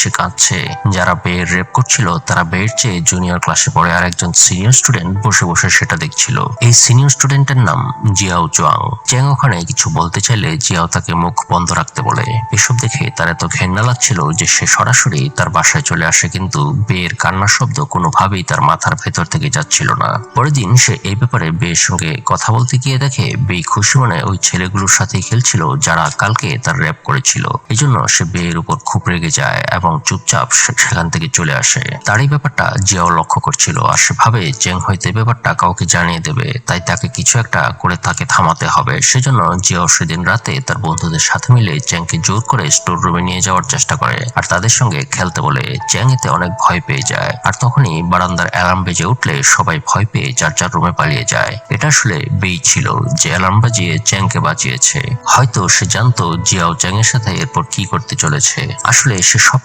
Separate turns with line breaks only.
সে কাঁদছে। যারা বের রেপ করছিল তারা বের চেয়ে জুনিয়র ক্লাসে পড়ে আর একজন সিনিয়র স্টুডেন্ট বসে বসে সেটা দেখছিল। এই সিনিয়র স্টুডেন্টের নাম জিয়াও জুয়াং। চ্যাং ওখানে কিছু বলতে চাইলে জিয়াও তাকে মুখ বন্ধ রাখতে বলে। এসব দেখে তার এত ঘেন্না লাগছিল যে সে সরাসরি তার বাসায় চলে আসে, কিন্তু বের কান্নার শব্দ কোনোভাবেই তার মাথার ভেতর থেকে যাচ্ছিল না। পরের দিন সে এই ব্যাপারে বের সঙ্গে কথা বলতে গিয়ে দেখে বে খুশি মনে ওই ছেলেগুলোর সাথে খেলছিল যারা কালকে তার র্যাপ করেছিল। এই জন্য সে বের উপর খুব রেগে যায় এবং চুপচাপ সেখান থেকে চলে আসে। তার এই ব্যাপারটা জিয়াও লক্ষ্য করছিল আর সে ভাবে চ্যাং হয়তো এই ব্যাপারটা কাউকে জানিয়ে দেবে, তাই তাকে কিছু একটা করে তাকে থামাতে হবে। সেজন্য জিয়াও সেদিন রাতে তার বন্ধুদের সাথে মিলে চ্যাংকে জোর করে স্টোর রুমে নিয়ে যাওয়ার চেষ্টা করে আর তাদের সঙ্গে খেলতে বলে। চ্যাং এতে অনেক ভয় পেয়ে যায় আর তখনই বারান্দার অ্যালার্ম বেজে উঠলে সবাই ভয় পেয়ে যার যার রুমে পালিয়ে যায়। এটা আসলে বেই ছিল যে অ্যালার্ম বাজিয়ে চ্যাংকে বাঁচিয়েছে। হয়তো সে জানতো জিয়াও চ্যাং এর সাথে এরপর কি করতে চলেছে। আসলে সে সব